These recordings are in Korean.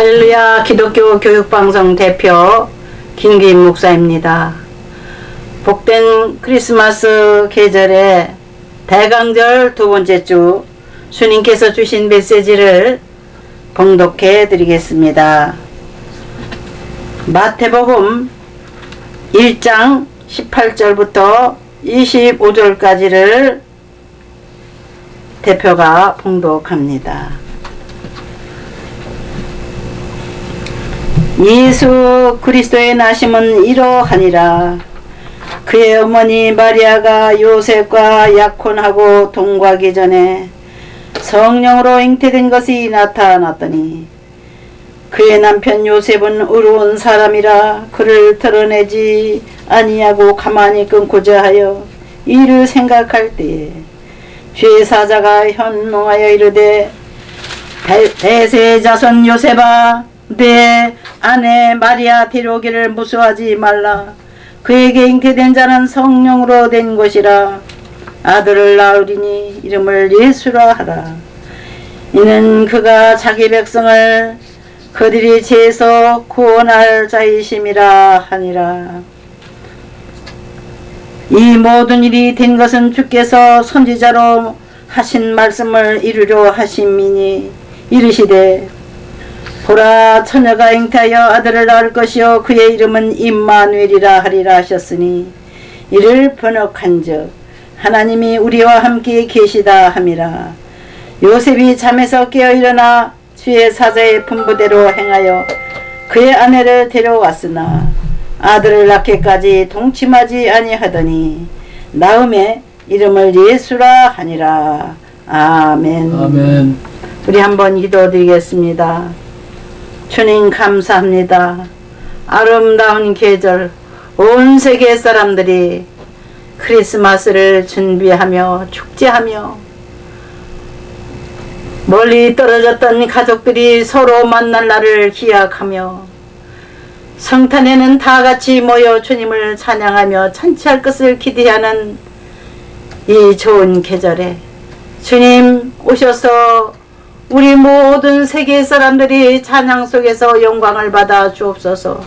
할렐루야, 기독교 교육방송 대표 김기인 목사입니다. 복된 크리스마스 계절에 대강절 두 번째 주 주님께서 주신 메시지를 봉독해 드리겠습니다. 마태복음 1장 18절부터 25절까지를 대표가 봉독합니다. 예수 그리스도의 나심은 이러하니라. 그의 어머니 마리아가 요셉과 약혼하고 동거하기 전에 성령으로 잉태된 것이 나타났더니 그의 남편 요셉은 의로운 사람이라 그를 드러내지 아니하고 가만히 끊고자 하여 이를 생각할 때에 주의 사자가 현몽하여 이르되 대세의 자손 요셉아, 내 아내 마리아 데려오기를 무수하지 말라. 그에게 잉태된 자는 성령으로 된 것이라. 아들을 낳으리니 이름을 예수라 하라. 이는 그가 자기 백성을 그들이 죄에서 구원할 자이심이라 하니라. 이 모든 일이 된 것은 주께서 선지자로 하신 말씀을 이루려 하심이니 이르시되 보라, 처녀가 잉태하여 아들을 낳을 것이요 그의 이름은 임마누엘이라 하리라 하셨으니 이를 번역한즉 하나님이 우리와 함께 계시다 함이라. 요셉이 잠에서 깨어 일어나 주의 사자의 분부대로 행하여 그의 아내를 데려왔으나 아들을 낳기까지 동침하지 아니하더니 나음에 이름을 예수라 하니라. 아멘. 아멘. 우리 한번 기도드리겠습니다. 주님 감사합니다. 아름다운 계절, 온 세계 사람들이 크리스마스를 준비하며 축제하며 멀리 떨어졌던 가족들이 서로 만날 날을 기약하며 성탄에는 다 같이 모여 주님을 찬양하며 잔치할 것을 기대하는 이 좋은 계절에 주님 오셔서 우리 모든 세계 사람들이 찬양 속에서 영광을 받아 주옵소서.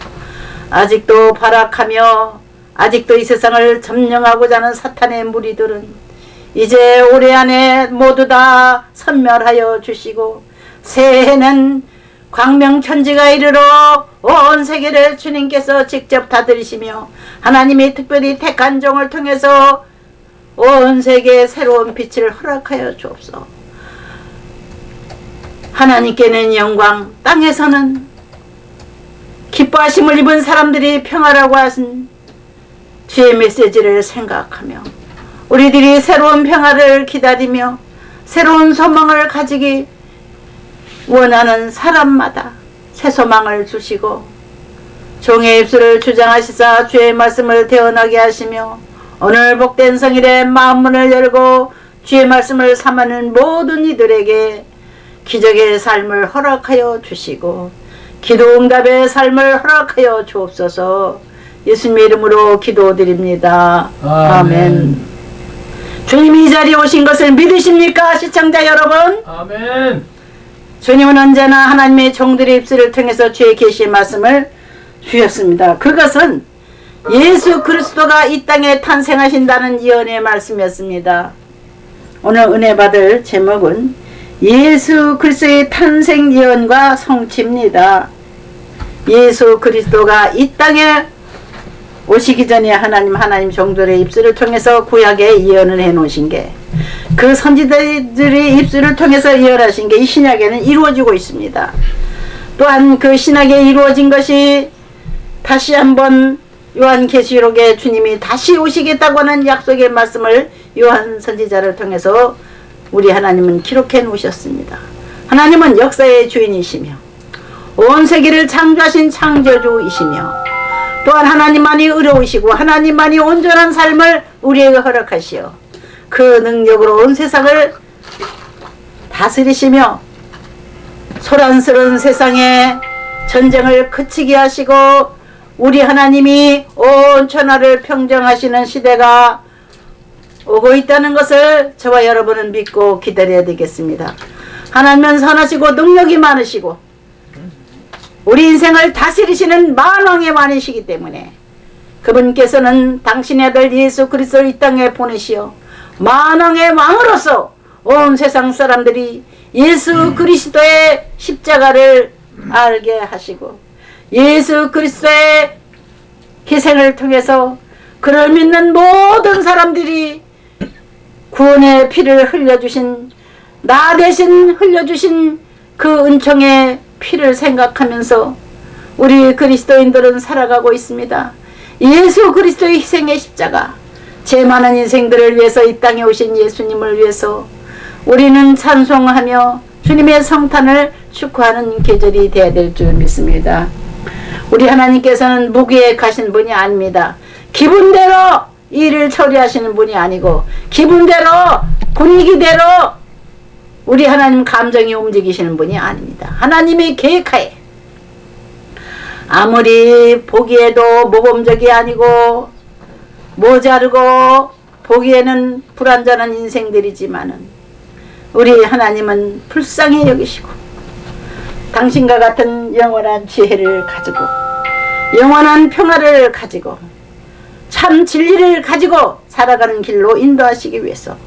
아직도 발악하며 아직도 이 세상을 점령하고자 하는 사탄의 무리들은 이제 올해 안에 모두 다 선멸하여 주시고 새해는 광명천지가 이르러 온 세계를 주님께서 직접 다스리시며 하나님이 특별히 택한 종을 통해서 온 세계에 새로운 빛을 허락하여 주옵소서. 하나님께는 영광, 땅에서는 기뻐하심을 입은 사람들이 평화라고 하신 주의 메시지를 생각하며 우리들이 새로운 평화를 기다리며 새로운 소망을 가지기 원하는 사람마다 새 소망을 주시고 종의 입술을 주장하시사 주의 말씀을 태어나게 하시며 오늘 복된 성일에 마음문을 열고 주의 말씀을 삼하는 모든 이들에게 기적의 삶을 허락하여 주시고 기도응답의 삶을 허락하여 주옵소서. 예수님의 이름으로 기도드립니다. 아멘. 주님이 이 자리에 오신 것을 믿으십니까? 시청자 여러분. 아멘. 주님은 언제나 하나님의 종들의 입술을 통해서 주의 계시의 말씀을 주셨습니다. 그것은 예수 그리스도가 이 땅에 탄생하신다는 예언의 말씀이었습니다. 오늘 은혜 받을 제목은 예수 그리스도의 탄생 예언과 성취입니다. 예수 그리스도가 이 땅에 오시기 전에 하나님 종들의 입술을 통해서 구약에 예언을 해놓으신 게 그 선지자들의 입술을 통해서 예언하신 게 이 신약에는 이루어지고 있습니다. 또한 그 신약에 이루어진 것이 다시 한번 요한계시록에 주님이 다시 오시겠다고 하는 약속의 말씀을 요한 선지자를 통해서 우리 하나님은 기록해 놓으셨습니다. 하나님은 역사의 주인이시며 온 세계를 창조하신 창조주이시며 또한 하나님만이 의로우시고 하나님만이 온전한 삶을 우리에게 허락하시어 그 능력으로 온 세상을 다스리시며 소란스러운 세상에 전쟁을 그치게 하시고 우리 하나님이 온 천하를 평정하시는 시대가 오고 있다는 것을 저와 여러분은 믿고 기다려야 되겠습니다. 하나님은 선하시고 능력이 많으시고 우리 인생을 다스리시는 만왕의 왕이시기 때문에 그분께서는 당신의 아들 예수 그리스도를 이 땅에 보내시어 만왕의 왕으로서 온 세상 사람들이 예수 그리스도의 십자가를 알게 하시고 예수 그리스도의 희생을 통해서 그를 믿는 모든 사람들이 구원의 피를 흘려주신 나 대신 흘려주신 그 은총의 피를 생각하면서 우리 그리스도인들은 살아가고 있습니다. 예수 그리스도의 희생의 십자가, 제 많은 인생들을 위해서 이 땅에 오신 예수님을 위해서 우리는 찬송하며 주님의 성탄을 축하하는 계절이 되어야 될 줄 믿습니다. 우리 하나님께서는 무기획하신 분이 아닙니다. 기분대로 일을 처리하시는 분이 아니고 기분대로 분위기대로 우리 하나님 감정이 움직이시는 분이 아닙니다. 하나님의 계획하에 아무리 보기에도 모범적이 아니고 모자르고 보기에는 불완전한 인생들이지만은 우리 하나님은 불쌍히 여기시고 당신과 같은 영원한 지혜를 가지고 영원한 평화를 가지고 참 진리를 가지고 살아가는 길로 인도하시기 위해서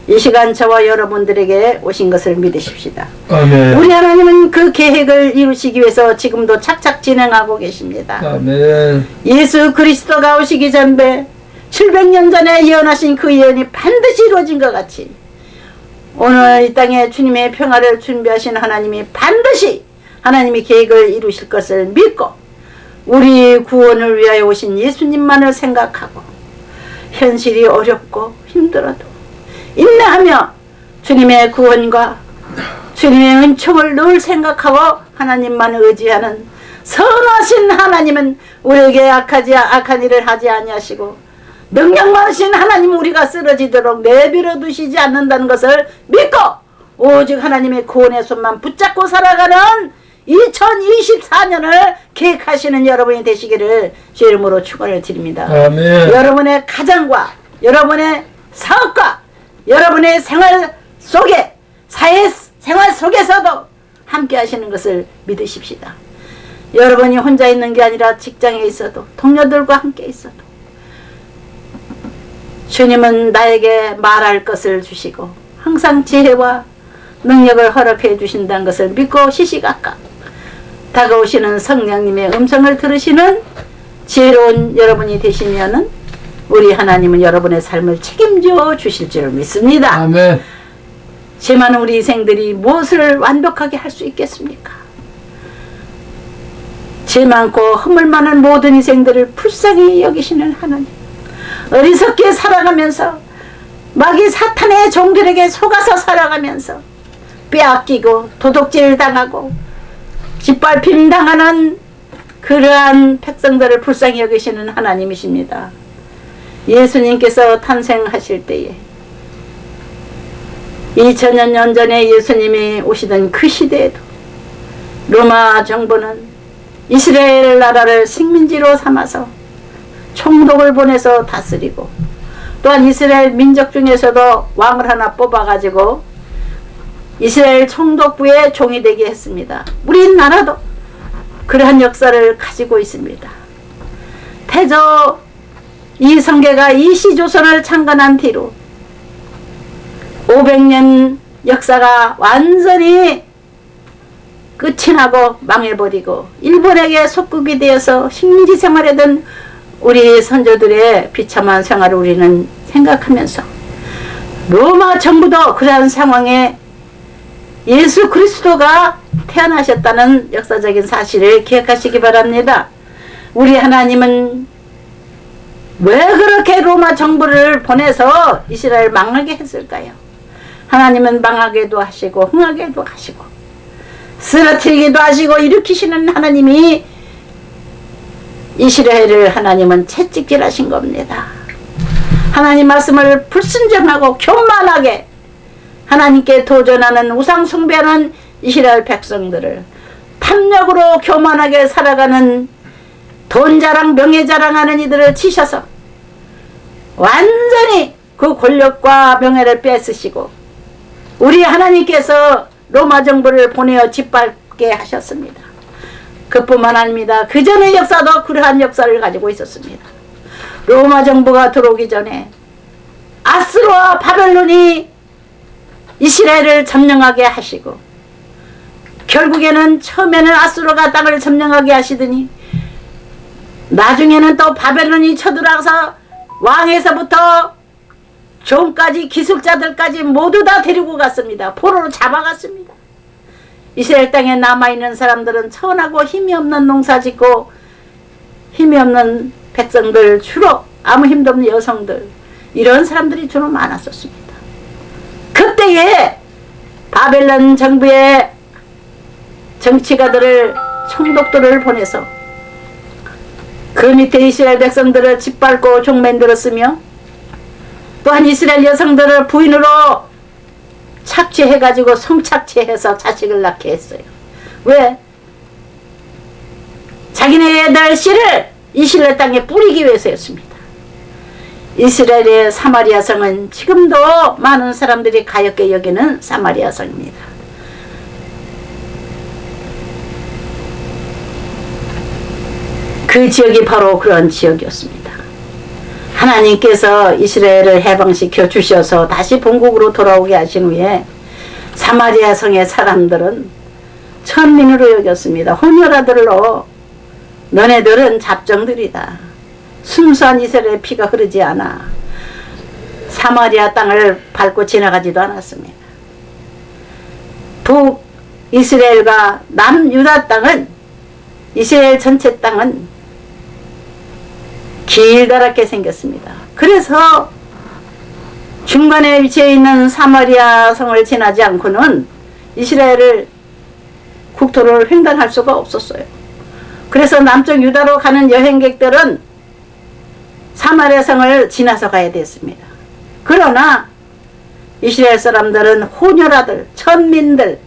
이 시간 저와 여러분들에게 오신 것을 믿으십시다. 아멘. 우리 하나님은 그 계획을 이루시기 위해서 지금도 착착 진행하고 계십니다. 아멘. 예수 그리스도가 오시기 전에 700년 전에 예언하신 그 예언이 반드시 이루어진 것 같이 오늘 이 땅에 주님의 평화를 준비하신 하나님이 반드시 하나님의 계획을 이루실 것을 믿고 우리 구원을 위하여 오신 예수님만을 생각하고 현실이 어렵고 힘들어도 인내하며 주님의 구원과 주님의 은총을 늘 생각하고 하나님만 의지하는 선하신 하나님은 우리에게 악한 일을 하지 아니하시고 능력 많으신 하나님은 우리가 쓰러지도록 내버려 두시지 않는다는 것을 믿고 오직 하나님의 구원의 손만 붙잡고 살아가는 2024년을 계획하시는 여러분이 되시기를 주 이름으로 축원을 드립니다. 아멘. 여러분의 가정과 여러분의 사업과 여러분의 생활 속에 사회생활 속에서도 함께 하시는 것을 믿으십시다. 여러분이 혼자 있는 게 아니라 직장에 있어도 동료들과 함께 있어도 주님은 나에게 말할 것을 주시고 항상 지혜와 능력을 허락해 주신다는 것을 믿고 시시각각 다가오시는 성령님의 음성을 들으시는 지혜로운 여러분이 되시면은 우리 하나님은 여러분의 삶을 책임져 주실 줄 믿습니다. 아멘. 제 많은 우리 인생들이 무엇을 완벽하게 할 수 있겠습니까? 죄 많고 허물 많은 모든 인생들을 불쌍히 여기시는 하나님, 어리석게 살아가면서 마귀 사탄의 종들에게 속아서 살아가면서 빼앗기고 도둑질 당하고 짓밟힘 당하는 그러한 백성들을 불쌍히 여기시는 하나님이십니다. 예수님께서 탄생하실 때에 2000년 전에 예수님이 오시던 그 시대에도 로마 정부는 이스라엘 나라를 식민지로 삼아서 총독을 보내서 다스리고 또한 이스라엘 민족 중에서도 왕을 하나 뽑아가지고 이스라엘 총독부의 종이 되게 했습니다. 우리나라도 그러한 역사를 가지고 있습니다. 태조 이성계가 이시조선을 창건한 뒤로 500년 역사가 완전히 끝이 나고 망해버리고 일본에게 속국이 되어서 식민지 생활하던 우리 선조들의 비참한 생활을 우리는 생각하면서 로마 정부도 그러한 상황에 예수 그리스도가 태어나셨다는 역사적인 사실을 기억하시기 바랍니다. 우리 하나님은 왜 그렇게 로마 정부를 보내서 이스라엘 망하게 했을까요? 하나님은 망하게도 하시고 흥하게도 하시고 쓰러뜨리기도 하시고 일으키시는 하나님이 이스라엘을 하나님은 채찍질하신 겁니다. 하나님 말씀을 불순종하고 교만하게 하나님께 도전하는 우상 숭배하는 이스라엘 백성들을 탐욕으로 교만하게 살아가는 돈 자랑 명예 자랑하는 이들을 치셔서 완전히 그 권력과 명예를 뺏으시고 우리 하나님께서 로마 정부를 보내어 짓밟게 하셨습니다. 그뿐만 아닙니다. 그 전의 역사도 그러한 역사를 가지고 있었습니다. 로마 정부가 들어오기 전에 아스로와 바벨론이 이스라엘을 점령하게 하시고, 결국에는 처음에는 아스로가 땅을 점령하게 하시더니 나중에는 또 바벨론이 쳐들어와서 왕에서부터 종까지 기술자들까지 모두 다 데리고 갔습니다. 포로로 잡아갔습니다. 이스라엘 땅에 남아있는 사람들은 천하고 힘이 없는 농사짓고 힘이 없는 백성들, 주로 아무 힘도 없는 여성들, 이런 사람들이 주로 많았었습니다. 그때에 바벨론 정부의 정치가들을, 총독들을 보내서 그 밑에 이스라엘 백성들을 짓밟고 종만들었으며, 또한 이스라엘 여성들을 부인으로 착취해가지고 성착취해서 자식을 낳게 했어요. 왜? 자기네들 씨를 이스라엘 땅에 뿌리기 위해서였습니다. 이스라엘의 사마리아 성은 지금도 많은 사람들이 가엾게 여기는 사마리아 성입니다. 그 지역이 바로 그런 지역이었습니다. 하나님께서 이스라엘을 해방시켜 주셔서 다시 본국으로 돌아오게 하신 후에 사마리아 성의 사람들은 천민으로 여겼습니다. 혼혈아들로 너네들은 잡정들이다. 순수한 이스라엘의 피가 흐르지 않아. 사마리아 땅을 밟고 지나가지도 않았습니다. 북이스라엘과 남유다 땅은, 이스라엘 전체 땅은 길다랗게 생겼습니다. 그래서 중간에 위치해 있는 사마리아 성을 지나지 않고는 이스라엘을 국토를 횡단할 수가 없었어요. 그래서 남쪽 유다로 가는 여행객들은 사마리아 성을 지나서 가야 됐습니다. 그러나 이스라엘 사람들은 혼혈아들, 천민들,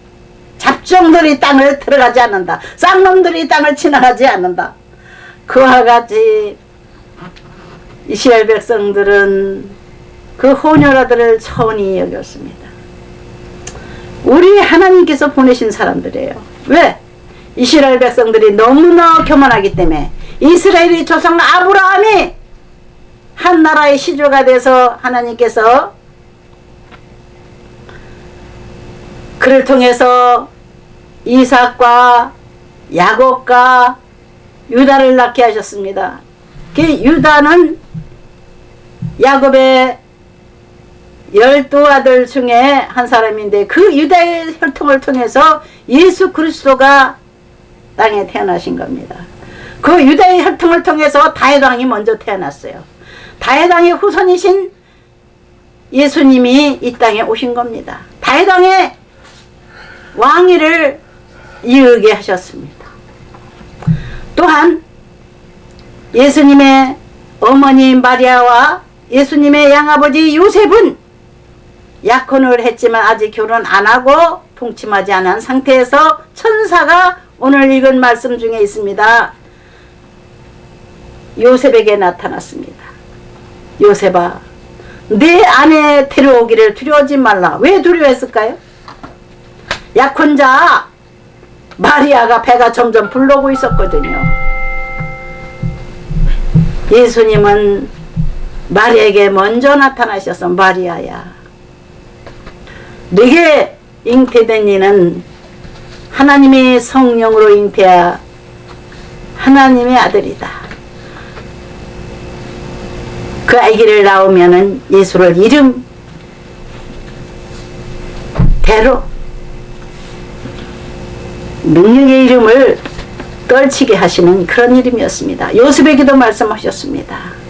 잡종들이 땅을 들어가지 않는다. 쌍놈들이 땅을 지나가지 않는다. 그와 같이 이스라엘 백성들은 그 혼혈아들을 천히 여겼습니다. 우리 하나님께서 보내신 사람들이에요. 왜? 이스라엘 백성들이 너무나 교만하기 때문에. 이스라엘이 조상 아브라함이 한 나라의 시조가 돼서 하나님께서 그를 통해서 이삭과 야곱과 유다를 낳게 하셨습니다. 그 유다는 야곱의 12아들 중에 한 사람인데, 그 유다의 혈통을 통해서 예수 그리스도가 땅에 태어나신 겁니다. 그 유다의 혈통을 통해서 다윗 왕이 먼저 태어났어요. 다윗 왕의 후손이신 예수님이 이 땅에 오신 겁니다. 다윗 왕의 왕위를 이루게 하셨습니다. 또한 예수님의 어머니 마리아와 예수님의 양아버지 요셉은 약혼을 했지만 아직 결혼 안 하고 동침하지 않은 상태에서 천사가 오늘 읽은 말씀 중에 있습니다. 요셉에게 나타났습니다. 요셉아, 내 아내 데려오기를 두려워하지 말라. 왜 두려워했을까요? 약혼자 마리아가 배가 점점 불러오고 있었거든요. 예수님은 마리아에게 먼저 나타나셔서, 마리아야, 네게 잉태된 이는 하나님의 성령으로 잉태하 하나님의 아들이다. 그 아기를 낳으면은 예수를 이름대로 능력의 이름을 떨치게 하시는 그런 이름이었습니다. 요셉에게도 말씀하셨습니다.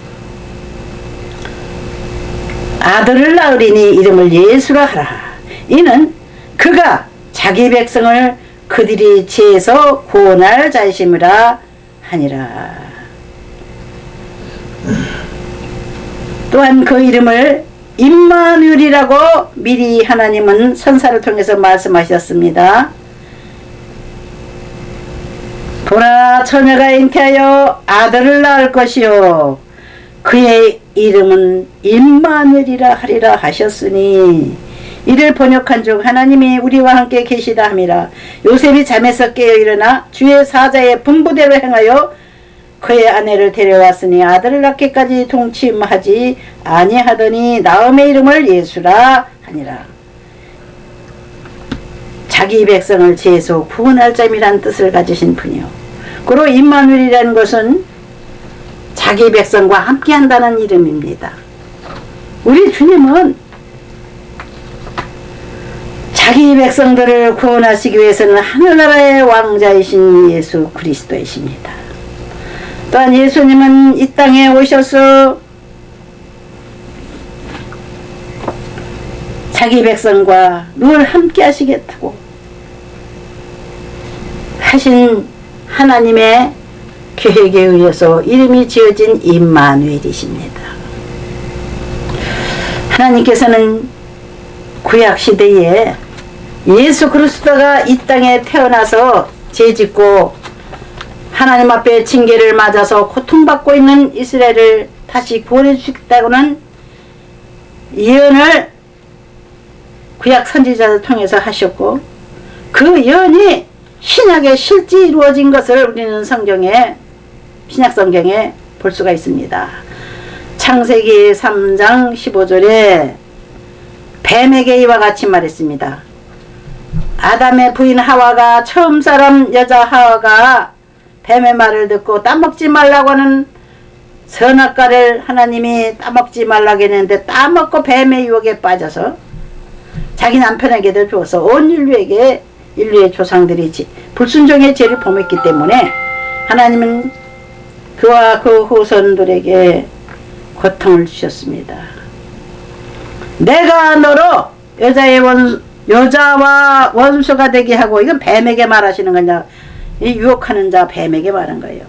아들을 낳으리니 이름을 예수라 하라. 이는 그가 자기 백성을 그들이 죄에서 구원할 자이심이라 하니라. 또한 그 이름을 임마누엘이라고 미리 하나님은 선사를 통해서 말씀하셨습니다. 보라, 처녀가 잉태하여 아들을 낳을 것이요 그의 이름은 임마누엘이라 하리라 하셨으니, 이를 번역한 중 하나님이 우리와 함께 계시다 함이라. 요셉이 잠에서 깨어 일어나 주의 사자의 분부대로 행하여 그의 아내를 데려왔으니 아들을 낳기까지 동침하지 아니하더니 나음의 이름을 예수라 하니라. 자기 백성을 재소 구원할 자임이란 뜻을 가지신 분이요. 그로 임마누엘이라는 것은 자기 백성과 함께한다는 이름입니다. 우리 주님은 자기 백성들을 구원하시기 위해서는 하늘나라의 왕자이신 예수 그리스도이십니다. 또한 예수님은 이 땅에 오셔서 자기 백성과 늘 함께 하시겠다고 하신 하나님의 계획에 의해서 이름이 지어진 임마누엘이십니다. 하나님께서는 구약시대에 예수 그리스도가 이 땅에 태어나서 죄짓고 하나님 앞에 징계를 맞아서 고통받고 있는 이스라엘을 다시 구원해 주시겠다고는 예언을 구약 선지자를 통해서 하셨고, 그 예언이 신약에 실제 이루어진 것을 우리는 성경에, 신약 성경에 볼 수가 있습니다. 창세기 3장 15절에 뱀에게 이와 같이 말했습니다. 아담의 부인 하와가, 처음 사람 여자 하와가 뱀의 말을 듣고 따먹지 말라고 하는 선악과를 하나님이 따먹지 말라고 했는데 따먹고 뱀의 유혹에 빠져서 자기 남편에게도 주어서 온 인류에게, 인류의 조상들이 불순종의 죄를 범했기 때문에 하나님은 그와 그 후손들에게 고통을 주셨습니다. 내가 너로 여자와 원수가 되게 하고, 이건 뱀에게 말하시는 거냐, 이 유혹하는 자 뱀에게 말한 거예요.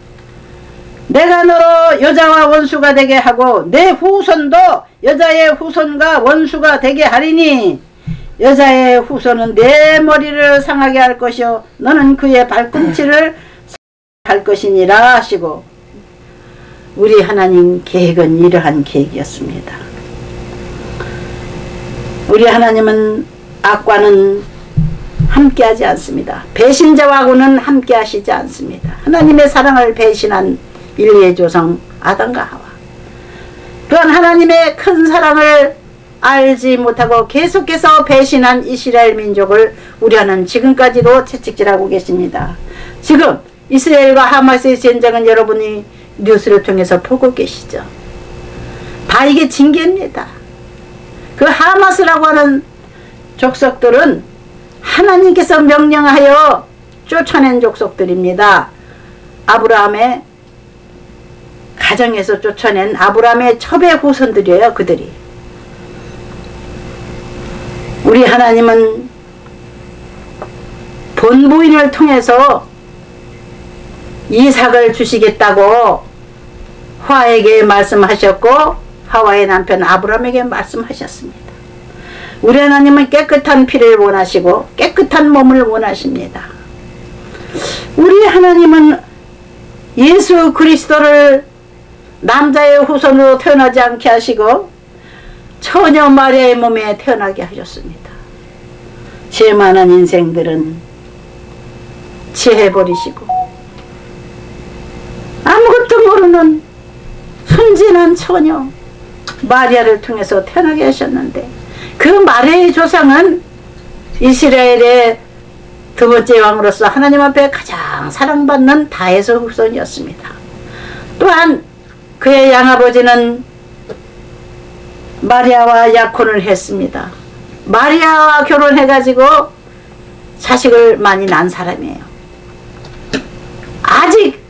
내가 너로 여자와 원수가 되게 하고 내 후손도 여자의 후손과 원수가 되게 하리니 여자의 후손은 내 머리를 상하게 할 것이요 너는 그의 발꿈치를 할 것이니라 하시고, 우리 하나님 계획은 이러한 계획이었습니다. 우리 하나님은 악과는 함께하지 않습니다. 배신자와고는 함께하시지 않습니다. 하나님의 사랑을 배신한 인류의 조상 아담과 하와, 또한 하나님의 큰 사랑을 알지 못하고 계속해서 배신한 이스라엘 민족을 우리는 지금까지도 채찍질하고 계십니다. 지금 이스라엘과 하마스의 전쟁은 여러분이 뉴스를 통해서 보고 계시죠. 다 이게 징계입니다. 그 하마스라고 하는 족속들은 하나님께서 명령하여 쫓아낸 족속들입니다. 아브라함의 가정에서 쫓아낸 아브라함의 첩의 후손들이에요. 그들이. 우리 하나님은 본부인을 통해서 이삭을 주시겠다고 화에게 말씀하셨고 하와의 남편 아브라함에게 말씀하셨습니다. 우리 하나님은 깨끗한 피를 원하시고 깨끗한 몸을 원하십니다. 우리 하나님은 예수 그리스도를 남자의 후손으로 태어나지 않게 하시고 처녀 마리아의 몸에 태어나게 하셨습니다. 죄 많은 인생들은 지혜버리시고 아무것도 모르는 순진한 처녀 마리아를 통해서 태어나게 하셨는데, 그 마리아의 조상은 이스라엘의 두 번째 왕으로서 하나님 앞에 가장 사랑받는 다윗의 후손이었습니다. 또한 그의 양아버지는 마리아와 약혼을 했습니다. 마리아와 결혼해가지고 자식을 많이 낳은 사람이에요. 아직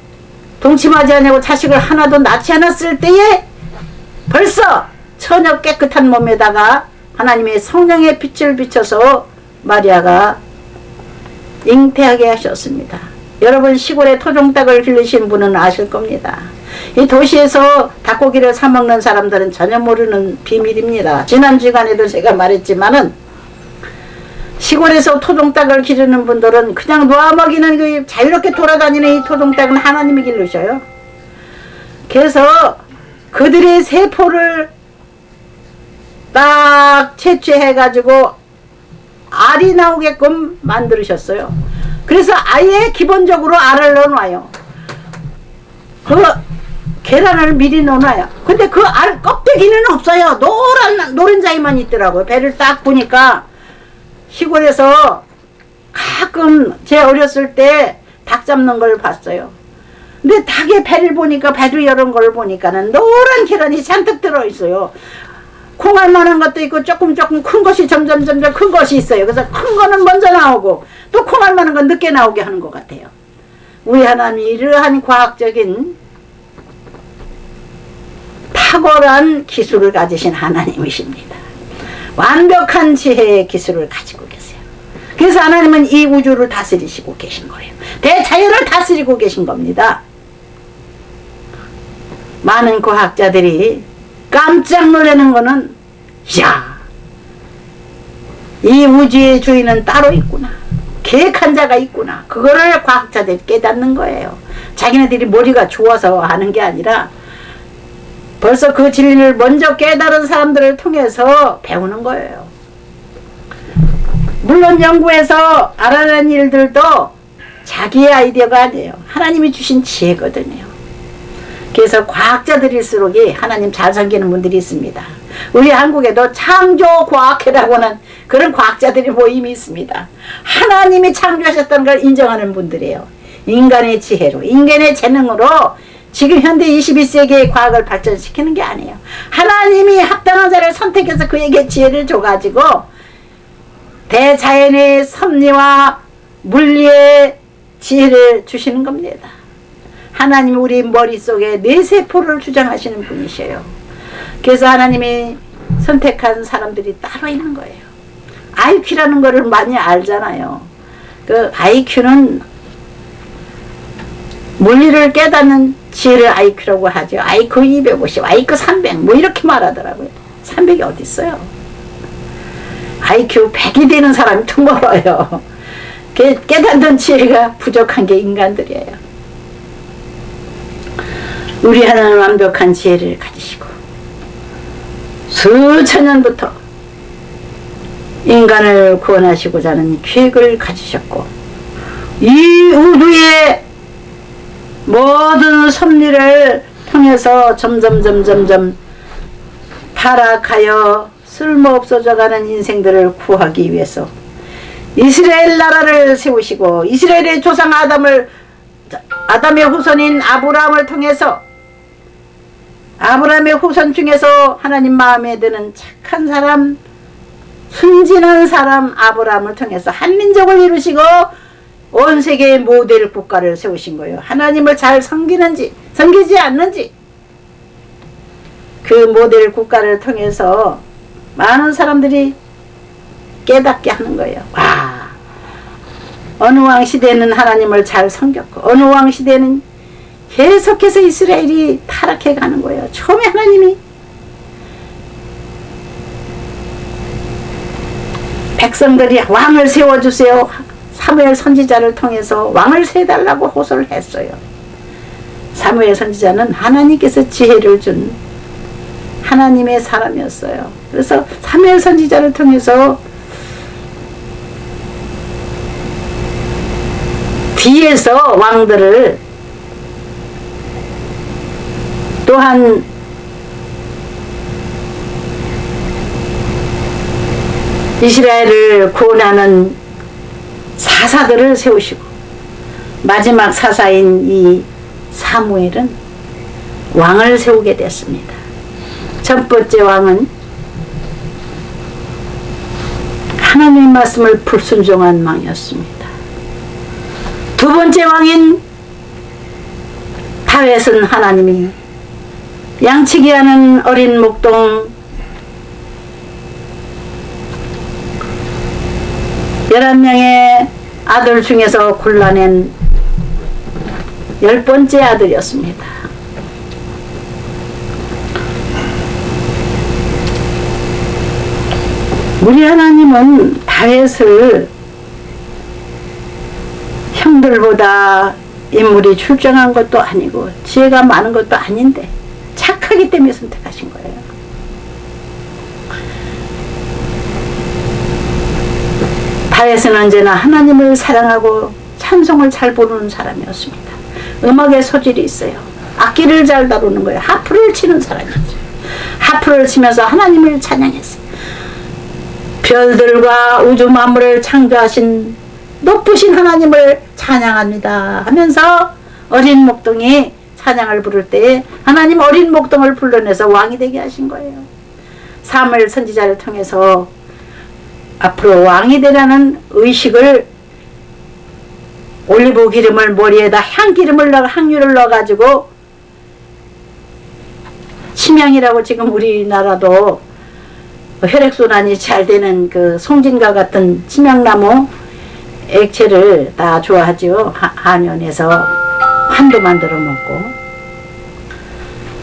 동침하지 않고 자식을 하나도 낳지 않았을 때에 벌써 처녀 깨끗한 몸에다가 하나님의 성령의 빛을 비춰서 마리아가 잉태하게 하셨습니다. 여러분, 시골에 토종닭을 기르신 분은 아실 겁니다. 이 도시에서 닭고기를 사 먹는 사람들은 전혀 모르는 비밀입니다. 지난 주간에도 제가 말했지만은 시골에서 토종닭을 기르는 분들은 그냥 놓아먹이는 그 자유롭게 돌아다니는 이 토종닭은 하나님이 기르셔요. 그래서 그들의 세포를 딱 채취해가지고 알이 나오게끔 만들으셨어요. 그래서 아예 기본적으로 알을 넣어놔요. 그 계란을 미리 넣어놔요. 근데 그 알 껍데기는 없어요. 노른자이만 있더라고요. 배를 딱 보니까 시골에서 가끔 제 어렸을 때 닭 잡는 걸 봤어요. 근데 닭의 배를 보니까, 배를 열은 걸 보니까는 노란 계란이 잔뜩 들어있어요. 콩알만한 것도 있고 조금 큰 것이 점점 큰 것이 있어요. 그래서 큰 거는 먼저 나오고 또 콩알만한 건 늦게 나오게 하는 것 같아요. 우리 하나님이 이러한 과학적인 탁월한 기술을 가지신 하나님이십니다. 완벽한 지혜의 기술을 가지고 계세요. 그래서 하나님은 이 우주를 다스리시고 계신 거예요. 대자연을 다스리고 계신 겁니다. 많은 과학자들이 깜짝 놀라는 거는, 야, 이 우주의 주인은 따로 있구나, 계획한 자가 있구나, 그거를 과학자들이 깨닫는 거예요. 자기네들이 머리가 좋아서 하는 게 아니라 벌써 그 진리를 먼저 깨달은 사람들을 통해서 배우는 거예요. 물론 연구해서 알아낸 일들도 자기의 아이디어가 아니에요. 하나님이 주신 지혜거든요. 그래서 과학자들일수록이 하나님 잘 섬기는 분들이 있습니다. 우리 한국에도 창조과학회라고 하는 그런 과학자들이 모임이 있습니다. 하나님이 창조하셨다는 걸 인정하는 분들이에요. 인간의 지혜로, 인간의 재능으로 지금 현대 21세기의 과학을 발전시키는 게 아니에요. 하나님이 합당한 자를 선택해서 그에게 지혜를 줘가지고 대자연의 섭리와 물리의 지혜를 주시는 겁니다. 하나님이 우리 머릿속에 뇌세포를 주장하시는 분이셔요. 그래서 하나님이 선택한 사람들이 따로 있는 거예요. IQ라는 거를 많이 알잖아요. 그 IQ는 물리를 깨닫는 지혜를 IQ라고 하죠. IQ 250, IQ 300 뭐 이렇게 말하더라고요. 300이 어디 있어요? IQ 100이 되는 사람이 드물어요. 깨닫는 지혜가 부족한 게 인간들이에요. 우리 하나님은 완벽한 지혜를 가지시고 수천 년부터 인간을 구원하시고자 하는 계획을 가지셨고, 이 우주의 모든 섭리를 통해서 점점 타락하여 쓸모없어져가는 인생들을 구하기 위해서 이스라엘 나라를 세우시고, 이스라엘의 조상 아담의 후손인 아브라함을 통해서, 아브라함의 후손 중에서 하나님 마음에 드는 착한 사람, 순진한 사람 아브라함을 통해서 한민족을 이루시고 온 세계의 모델 국가를 세우신 거예요. 하나님을 잘 섬기지 않는지 그 모델 국가를 통해서 많은 사람들이 깨닫게 하는 거예요. 와, 어느 왕 시대는 하나님을 잘 섬겼고 어느 왕 시대는 계속해서 이스라엘이 타락해 가는 거예요. 처음에 하나님이 백성들이 왕을 세워주세요, 사무엘 선지자를 통해서 왕을 세달라고 호소를 했어요. 사무엘 선지자는 하나님께서 지혜를 준 하나님의 사람이었어요. 그래서 사무엘 선지자를 통해서 뒤에서 왕들을, 또한 이스라엘을 구원하는 사사들을 세우시고, 마지막 사사인 이 사무엘은 왕을 세우게 됐습니다. 첫 번째 왕은 하나님의 말씀을 불순종한 왕이었습니다. 두 번째 왕인 다윗은 하나님이 양치기 하는 어린 목동 11명의 아들 중에서 골라낸 10번째 아들이었습니다. 우리 하나님은 다윗을 형들보다 인물이 출중한 것도 아니고 지혜가 많은 것도 아닌데 착하기 때문에 선택하신 거예요. 다윗은 언제나 하나님을 사랑하고 찬송을 잘 부르는 사람이었습니다. 음악에 소질이 있어요. 악기를 잘 다루는 거예요. 하프를 치는 사람이었어요. 하프를 치면서 하나님을 찬양했어요. 별들과 우주 만물을 창조하신 높으신 하나님을 찬양합니다 하면서 어린 목동이 찬양을 부를 때에 하나님 어린 목동을 불러내서 왕이 되게 하신 거예요. 사무엘 선지자를 통해서 앞으로 왕이 되라는 의식을 올리브 기름을 머리에다 향유를 넣어가지고 침향이라고 지금 우리나라도 혈액순환이 잘 되는 그 송진과 같은 침향나무 액체를 다 좋아하죠. 한연에서 환도 만들어 먹고.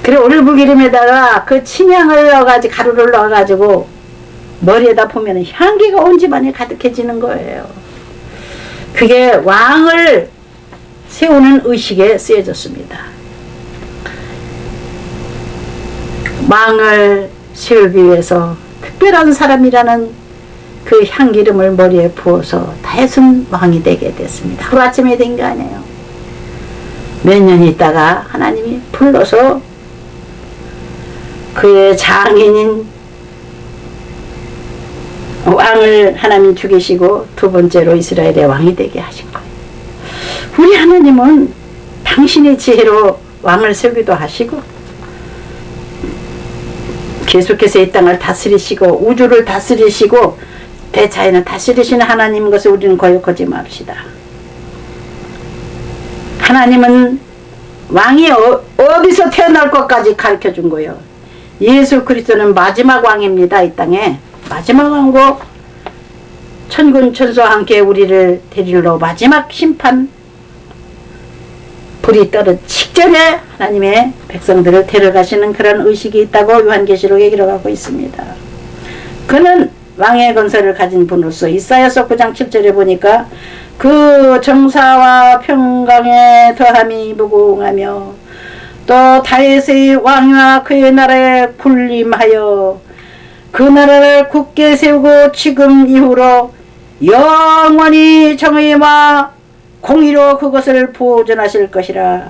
그래 올리브 기름에다가 그 침향을 넣어가지고 가루를 넣어가지고 머리에다 보면 향기가 온 집안에 가득해지는 거예요. 그게 왕을 세우는 의식에 쓰여졌습니다. 왕을 세우기 위해서 특별한 사람이라는 그 향기름을 머리에 부어서 다윗은 왕이 되게 됐습니다. 하루아침에 된 게 아니에요. 몇 년 있다가 하나님이 불러서 그의 장인인 왕을 하나님 죽이시고 두 번째로 이스라엘의 왕이 되게 하신 거예요. 우리 하나님은 당신의 지혜로 왕을 세우기도 하시고 계속해서 이 땅을 다스리시고 우주를 다스리시고 대차에는 다스리시는 하나님인 것을 우리는 거역하지 맙시다. 하나님은 왕이 어디서 태어날 것까지 가르쳐준 거예요. 예수 그리스도는 마지막 왕입니다. 이 땅에 마지막 왕고 천군 천사와 함께 우리를 데리러 마지막 심판 불이 떨어지기 직전에 하나님의 백성들을 데려가시는 그런 의식이 있다고 요한계시록에 기록하고 있습니다. 그는 왕의 건설을 가진 분으로서 이사야서 9장 7절에 보니까 그 정사와 평강에 더함이 무궁하며 또 다윗의 왕위와 그의 나라에 군림하여 그 나라를 굳게 세우고 지금 이후로 영원히 정의와 공의로 그것을 보존하실 것이라.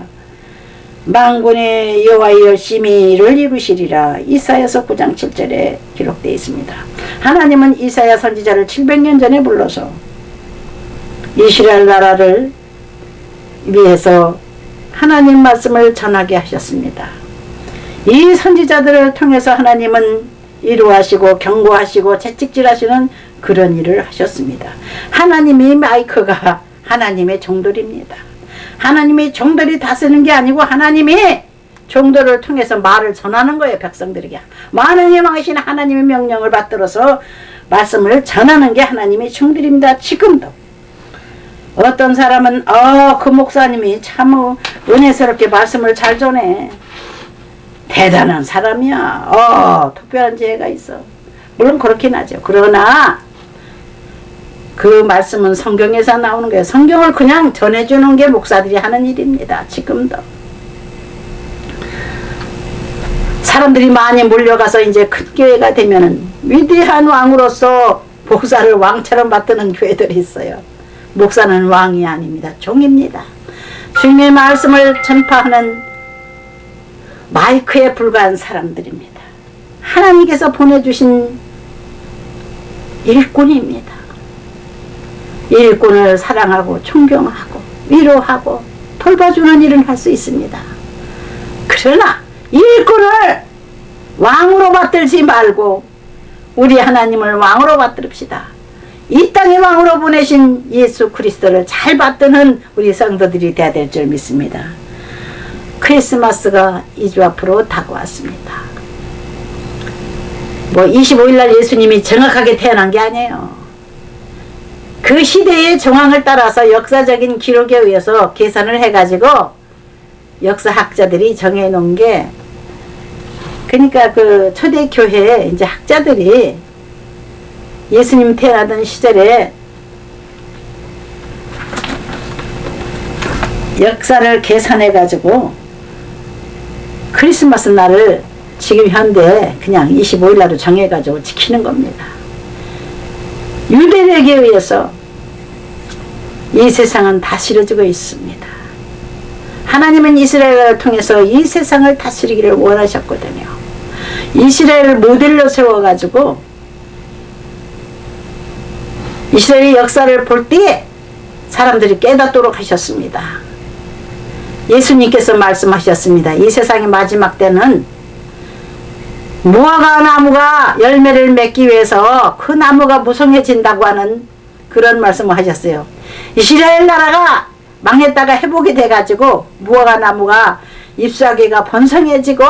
만군의 여호와의 열심히를 이루시리라. 이사야서 9장 7절에 기록되어 있습니다. 하나님은 이사야 선지자를 700년 전에 불러서 이스라엘 나라를 위해서 하나님 말씀을 전하게 하셨습니다. 이 선지자들을 통해서 하나님은 이루하시고 경고하시고 채찍질하시는 그런 일을 하셨습니다. 하나님의 마이크가 하나님의 종들입니다. 하나님의 종들이 다스리는 게 아니고 하나님이 종들을 통해서 말을 전하는 거예요. 백성들에게 만왕의 왕이신 하나님의 명령을 받들어서 말씀을 전하는 게 하나님의 종들입니다. 지금도 어떤 사람은 그 목사님이 참 은혜스럽게 말씀을 잘 전해 대단한 사람이야. 특별한 지혜가 있어. 물론 그렇긴 하죠. 그러나 그 말씀은 성경에서 나오는 거예요. 성경을 그냥 전해주는 게 목사들이 하는 일입니다. 지금도 사람들이 많이 몰려가서 이제 큰 교회가 되면은 위대한 왕으로서 목사를 왕처럼 받드는 교회들이 있어요. 목사는 왕이 아닙니다. 종입니다. 주님의 말씀을 전파하는 마이크에 불과한 사람들입니다. 하나님께서 보내주신 일꾼입니다. 일꾼을 사랑하고 존경하고 위로하고 돌봐주는 일을 할 수 있습니다. 그러나 일꾼을 왕으로 받들지 말고 우리 하나님을 왕으로 받듭시다. 이 땅에 왕으로 보내신 예수 그리스도를 잘 받드는 우리 성도들이 되어야 될 줄 믿습니다. 크리스마스가 2주 앞으로 다가왔습니다. 25일날 예수님이 정확하게 태어난 게 아니에요. 그 시대의 정황을 따라서 역사적인 기록에 의해서 계산을 해가지고 역사학자들이 정해놓은 게, 그러니까 그 초대교회 이제 학자들이 예수님 태어나던 시절에 역사를 계산해가지고 크리스마스 날을 지금 현대 그냥 25일 날로 정해가지고 지키는 겁니다. 유대력에 의해서 이 세상은 다스려지고 있습니다. 하나님은 이스라엘을 통해서 이 세상을 다스리기를 원하셨거든요. 이스라엘을 모델로 세워가지고 이스라엘의 역사를 볼 때에 사람들이 깨닫도록 하셨습니다. 예수님께서 말씀하셨습니다. 이 세상의 마지막 때는 무화과 나무가 열매를 맺기 위해서 그 나무가 무성해진다고 하는 그런 말씀을 하셨어요. 이스라엘 나라가 망했다가 회복이 돼가지고 무화과 나무가 잎사귀가 번성해지고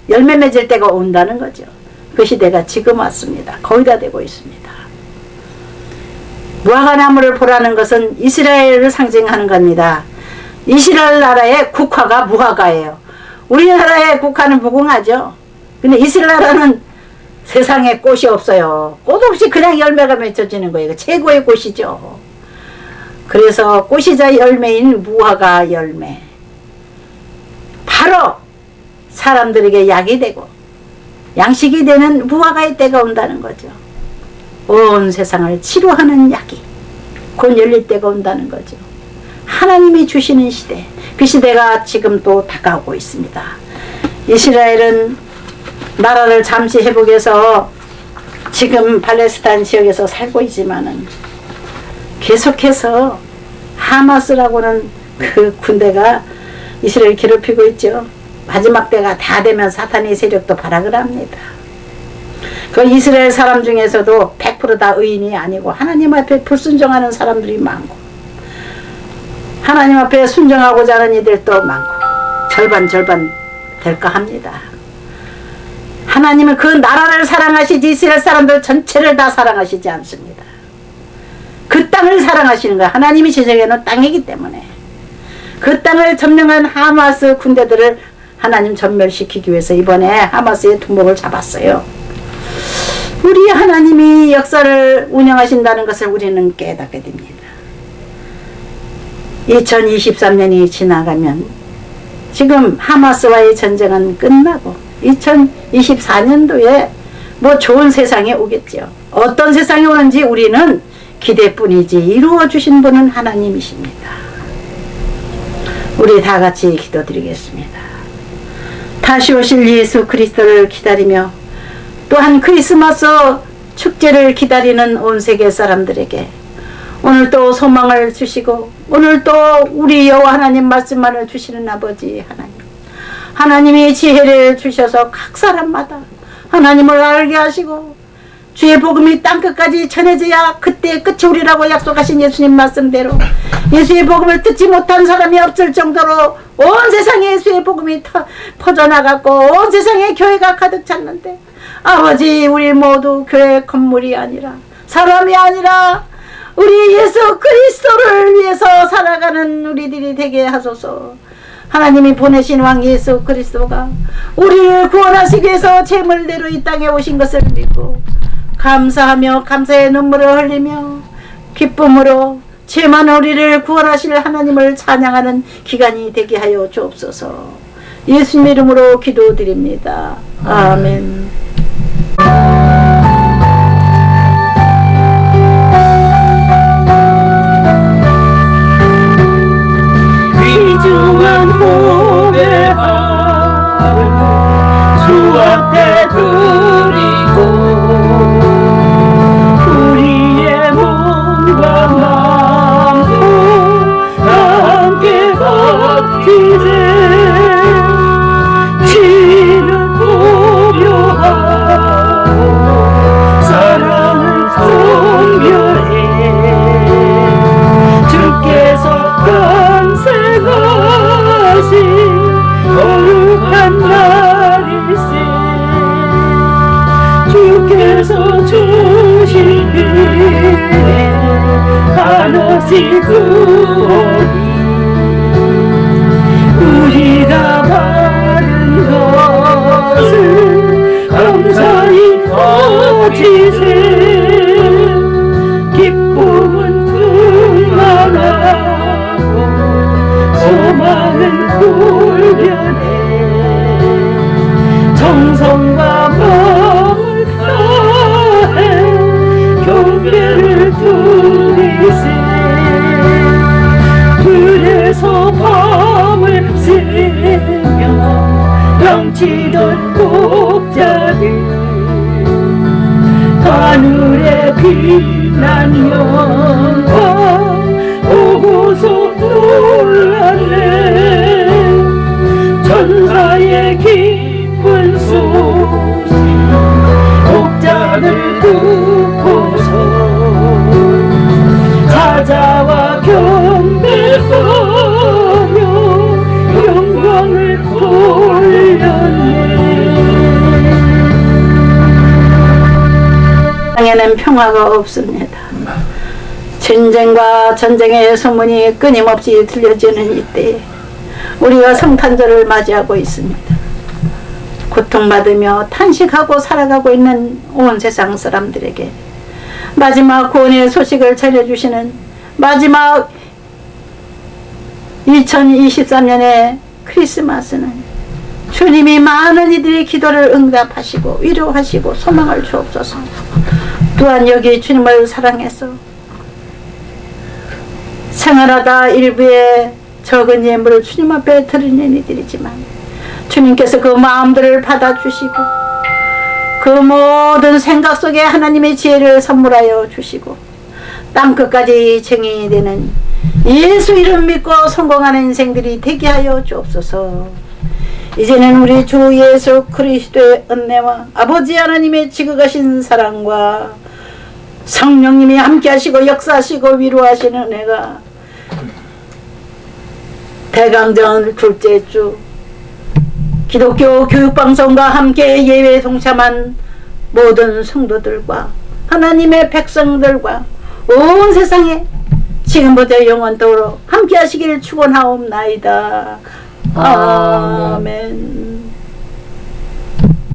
열매 맺을 때가 온다는 거죠. 그 시대가 지금 왔습니다. 거의 다 되고 있습니다. 무화과 나무를 보라는 것은 이스라엘을 상징하는 겁니다. 이스라엘 나라의 국화가 무화과예요. 우리나라의 국화는 무궁화죠. 근데 이스라엘 나라는 세상에 꽃이 없어요. 꽃 없이 그냥 열매가 맺혀지는 거예요. 최고의 꽃이죠. 그래서 꽃이자 열매인 무화과 열매, 바로 사람들에게 약이 되고 양식이 되는 무화과의 때가 온다는 거죠. 온 세상을 치료하는 약이 곧 열릴 때가 온다는 거죠. 하나님이 주시는 시대, 그 시대가 지금 또 다가오고 있습니다. 이스라엘은 나라를 잠시 회복해서 지금 팔레스타인 지역에서 살고 있지만은 계속해서 하마스라고는 그 군대가 이스라엘을 괴롭히고 있죠. 마지막 때가 다 되면 사탄의 세력도 발악을 합니다. 그 이스라엘 사람 중에서도 100% 다 의인이 아니고 하나님 앞에 불순종하는 사람들이 많고 하나님 앞에 순종하고자 하는 이들도 많고 절반 될까 합니다. 하나님은 그 나라를 사랑하시지 이스라엘 사람들 전체를 다 사랑하시지 않습니다. 그 땅을 사랑하시는 거예요. 하나님이 지정해놓은 땅이기 때문에 그 땅을 점령한 하마스 군대들을 하나님 전멸시키기 위해서 이번에 하마스의 두목을 잡았어요. 우리 하나님이 역사를 운영하신다는 것을 우리는 깨닫게 됩니다. 2023년이 지나가면 지금 하마스와의 전쟁은 끝나고 2024년도에 뭐 좋은 세상이 오겠죠. 어떤 세상이 오는지 우리는 기대뿐이지 이루어 주신 분은 하나님이십니다. 우리 다 같이 기도드리겠습니다. 다시 오실 예수 그리스도를 기다리며 또한 크리스마스 축제를 기다리는 온 세계 사람들에게 오늘 또 소망을 주시고 오늘 또 우리 여호와 하나님 말씀만을 주시는 아버지 하나님, 하나님이 지혜를 주셔서 각 사람마다 하나님을 알게 하시고 주의 복음이 땅끝까지 전해져야 그때 끝이 오리라고 약속하신 예수님 말씀대로 예수의 복음을 듣지 못한 사람이 없을 정도로 온 세상에 예수의 복음이 퍼져나갔고 온 세상에 교회가 가득 찼는데 아버지, 우리 모두 교회 건물이 아니라 사람이 아니라 우리 예수 그리스도를 위해서 살아가는 우리들이 되게 하소서. 하나님이 보내신 왕 예수 그리스도가 우리를 구원하시기 위해서 제물대로 이 땅에 오신 것을 믿고 감사하며 감사의 눈물을 흘리며 기쁨으로 죄만 우리를 구원하실 하나님을 찬양하는 기간이 되게 하여 주옵소서. 예수님 이름으로 기도드립니다. 아멘. 귀중한 후배함을 주 앞에 드리고 우리의 몸과 마음도 함께 바치세. 지는 고려하고 사랑을 성결해 주께서 간생하신 거룩한 날일세. 주께서 주신 은혜 한없이 구원이 우리가 받은 것을 감사히 거지세. 기쁨은 충만하고 소망은 불변해 정성과 마음을 다해 경배를 드리세. 빛난 영광 보고서 놀랐네. 천사의 기쁜 소식 독자들 듣고서 찾아와 경배하며 영광을 돌렸네. 땅에는 평화가 없습니다. 전쟁과 전쟁의 소문이 끊임없이 들려지는 이때에 우리가 성탄절을 맞이하고 있습니다. 고통받으며 탄식하고 살아가고 있는 온 세상 사람들에게 마지막 구원의 소식을 전해주시는 마지막 2023년의 크리스마스는 주님이 많은 이들의 기도를 응답하시고 위로하시고 소망을 주옵소서. 또한 여기 주님을 사랑해서 생활하다 일부의 적은 예물을 주님 앞에 드리는 이들이지만 주님께서 그 마음들을 받아주시고 그 모든 생각 속에 하나님의 지혜를 선물하여 주시고 땅끝까지 증인이 되는 예수 이름 믿고 성공하는 인생들이 되게 하여 주옵소서. 이제는 우리 주 예수 그리스도의 은혜와 아버지 하나님의 지극하신 사랑과 성령님이 함께 하시고 역사하시고 위로하시는 은혜가 대강전 둘째 주 기독교 교육방송과 함께 예외 동참한 모든 성도들과 하나님의 백성들과 온 세상에 지금부터 영원토록 함께 하시기를 축원하옵나이다. 아멘.